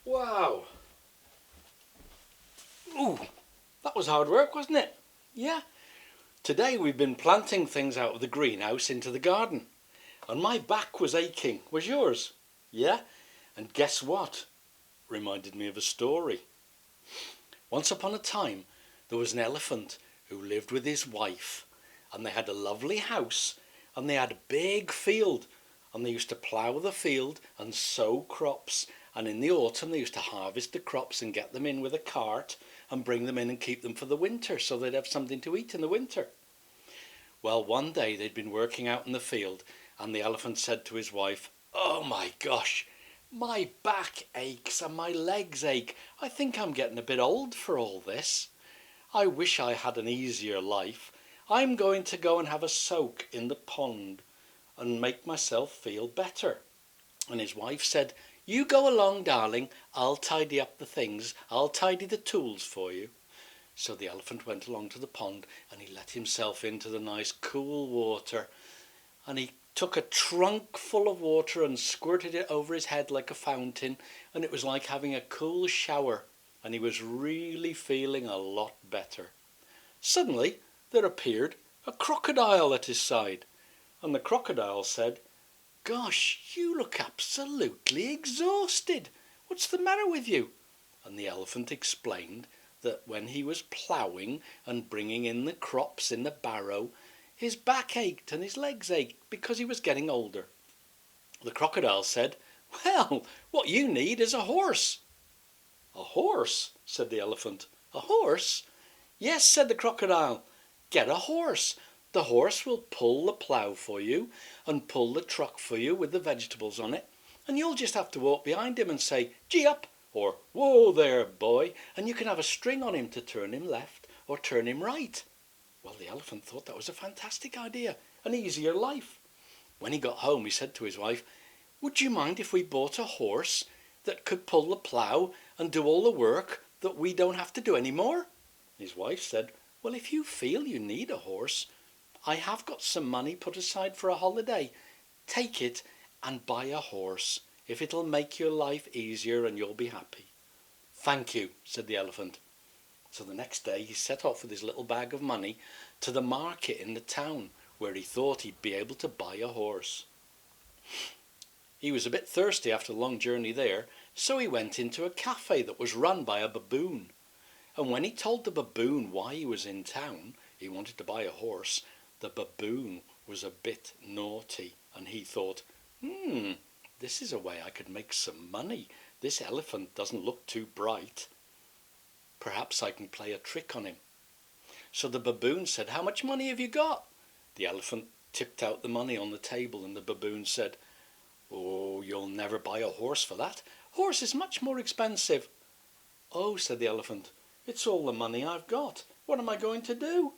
Wow. Ooh, that was hard work, wasn't it? Yeah. Today we've been planting things out of the greenhouse into the garden. And my back was aching. Was yours? Yeah. And guess what? Reminded me of a story. Once upon a time, there was an elephant who lived with his wife. And they had a lovely house. And they had a big field. And they used to plough the field and sow crops. And in the autumn, they used to harvest the crops and get them in with a cart and bring them in and keep them for the winter so they'd have something to eat in the winter. Well, one day they'd been working out in the field and the elephant said to his wife, "Oh my gosh, my back aches and my legs ache. I think I'm getting a bit old for all this. I wish I had an easier life. I'm going to go and have a soak in the pond and make myself feel better." And his wife said, "You go along, darling. I'll tidy up the things. I'll tidy the tools for you." So the elephant went along to the pond and he let himself into the nice cool water. And he took a trunk full of water and squirted it over his head like a fountain. And it was like having a cool shower. And he was really feeling a lot better. Suddenly there appeared a crocodile at his side. And the crocodile said, "Gosh, you look absolutely exhausted. What's the matter with you?" And the elephant explained that when he was ploughing and bringing in the crops in the barrow, his back ached and his legs ached because he was getting older. The crocodile said, "Well, what you need is a horse." "A horse?" said the elephant. "A horse?" "Yes," said the crocodile. "Get a horse. The horse will pull the plough for you and pull the truck for you with the vegetables on it, and you'll just have to walk behind him and say, 'Gee up,' or 'Whoa there, boy,' and you can have a string on him to turn him left or turn him right." Well, the elephant thought that was a fantastic idea, an easier life. When he got home, he said to his wife, "Would you mind if we bought a horse that could pull the plough and do all the work that we don't have to do any more?" His wife said, "Well, if you feel you need a horse, I have got some money put aside for a holiday. Take it and buy a horse, if it'll make your life easier and you'll be happy." "Thank you," said the elephant. So the next day he set off with his little bag of money to the market in the town, where he thought he'd be able to buy a horse. He was a bit thirsty after the long journey there, so he went into a cafe that was run by a baboon. And when he told the baboon why he was in town, he wanted to buy a horse, the baboon was a bit naughty, and he thought, this is a way I could make some money. This elephant doesn't look too bright. Perhaps I can play a trick on him. So the baboon said, "How much money have you got?" The elephant tipped out the money on the table, and the baboon said, "Oh, you'll never buy a horse for that. Horse is much more expensive." "Oh," said the elephant, "it's all the money I've got. What am I going to do?"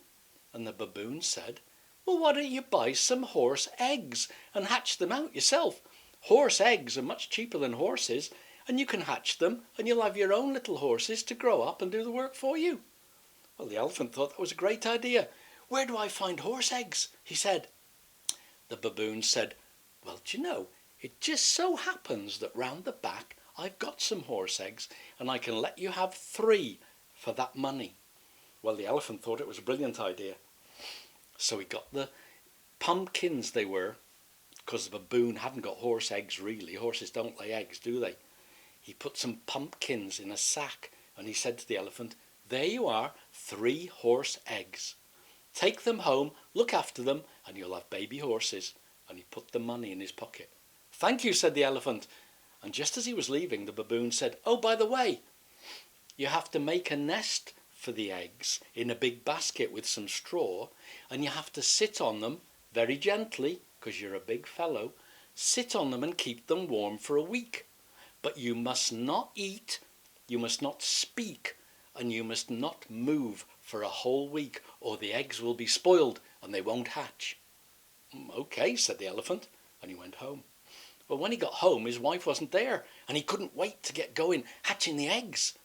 And the baboon said, "Well, why don't you buy some horse eggs and hatch them out yourself? Horse eggs are much cheaper than horses, and you can hatch them and you'll have your own little horses to grow up and do the work for you." Well, the elephant thought that was a great idea. "Where do I find horse eggs?" he said. The baboon said, "Well, do you know, it just so happens that round the back I've got some horse eggs, and I can let you have 3 for that money." Well, the elephant thought it was a brilliant idea. So he got the pumpkins, they were, because the baboon hadn't got horse eggs really. Horses don't lay eggs, do they? He put some pumpkins in a sack, and he said to the elephant, "There you are, 3 horse eggs. Take them home, look after them, and you'll have baby horses." And he put the money in his pocket. "Thank you," said the elephant. And just as he was leaving, the baboon said, "Oh, by the way, you have to make a nest for the eggs in a big basket with some straw, and you have to sit on them very gently, because you're a big fellow. Sit on them and keep them warm for a week. But you must not eat, you must not speak, and you must not move for a whole week, or the eggs will be spoiled and they won't hatch." "Okay," said the elephant, and he went home. But when he got home, his wife wasn't there, and he couldn't wait to get going hatching the eggs.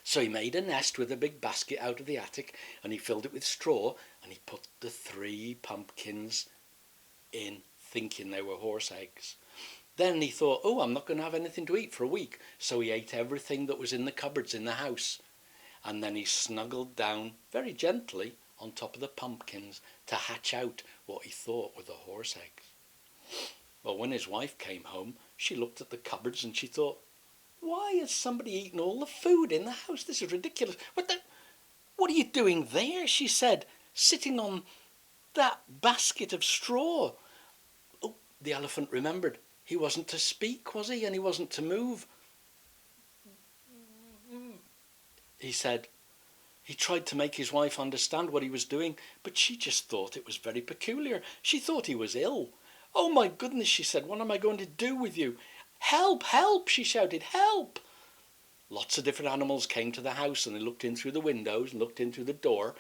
So he made a nest with a big basket out of the attic, and he filled it with straw, and he put the 3 pumpkins in, thinking they were horse eggs. Then he thought, oh, I'm not going to have anything to eat for a week. So he ate everything that was in the cupboards in the house. And then he snuggled down very gently on top of the pumpkins to hatch out what he thought were the horse eggs. Well, when his wife came home, she looked at the cupboards and she thought, why has somebody eaten all the food in the house? This is ridiculous. What are you doing there? She said, sitting on that basket of straw. Oh, the elephant remembered. He wasn't to speak, was he? And he wasn't to move. He said, he tried to make his wife understand what he was doing, but she just thought it was very peculiar. She thought he was ill. Oh my goodness, she said, what am I going to do with you? Help, help, she shouted, help. Lots of different animals came to the house and they looked in through the windows and looked in through the door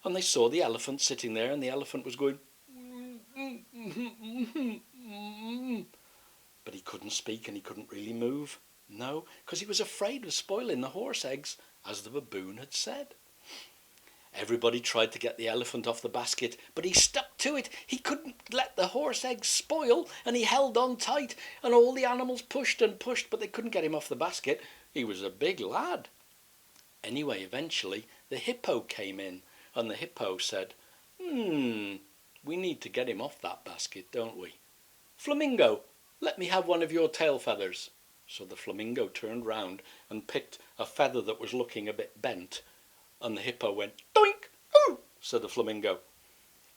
and they saw the elephant sitting there and the elephant was going but he couldn't speak and he couldn't really move. No, because he was afraid of spoiling the horse eggs, as the baboon had said. Everybody tried to get the elephant off the basket, but he stuck to it. He couldn't let the horse eggs spoil, and he held on tight, and all the animals pushed and pushed, but they couldn't get him off the basket. He was a big lad. Anyway, eventually, the hippo came in, and the hippo said, we need to get him off that basket, don't we? Flamingo, let me have one of your tail feathers. So the flamingo turned round and picked a feather that was looking a bit bent, and the hippo went, doink, ooh, said the flamingo.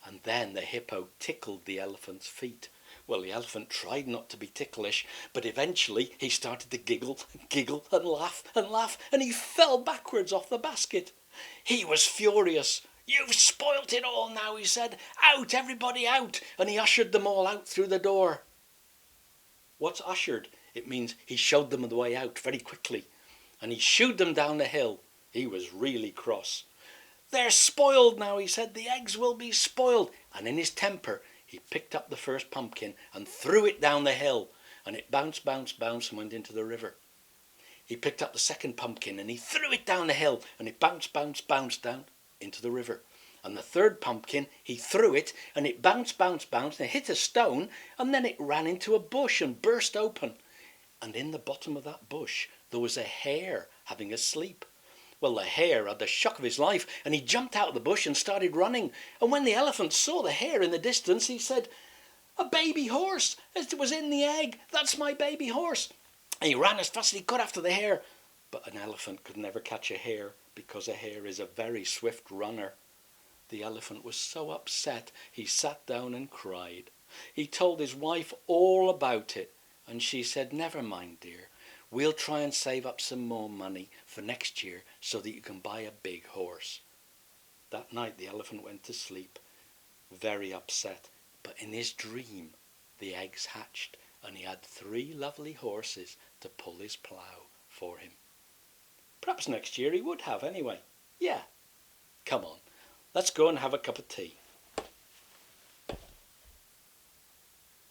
And then the hippo tickled the elephant's feet. Well, the elephant tried not to be ticklish, but eventually he started to giggle and laugh, and he fell backwards off the basket. He was furious. You've spoilt it all now, he said. Out, everybody out. And he ushered them all out through the door. What's ushered? It means he showed them the way out very quickly. And he shooed them down the hill. He was really cross. They're spoiled now, he said. The eggs will be spoiled. And in his temper, he picked up the first pumpkin and threw it down the hill. And it bounced and went into the river. He picked up the second pumpkin and he threw it down the hill. And it bounced down into the river. And the third pumpkin, he threw it and it bounced and hit a stone. And then it ran into a bush and burst open. And in the bottom of that bush, there was a hare having a sleep. Well, the hare had the shock of his life, and he jumped out of the bush and started running. And when the elephant saw the hare in the distance, he said, a baby horse, it was in the egg, that's my baby horse. And he ran as fast as he could after the hare. But an elephant could never catch a hare, because a hare is a very swift runner. The elephant was so upset, he sat down and cried. He told his wife all about it. And she said, never mind, dear. We'll try and save up some more money for next year so that you can buy a big horse. That night the elephant went to sleep, very upset. But in his dream, the eggs hatched and he had 3 lovely horses to pull his plough for him. Perhaps next year he would have anyway. Yeah. Come on, let's go and have a cup of tea.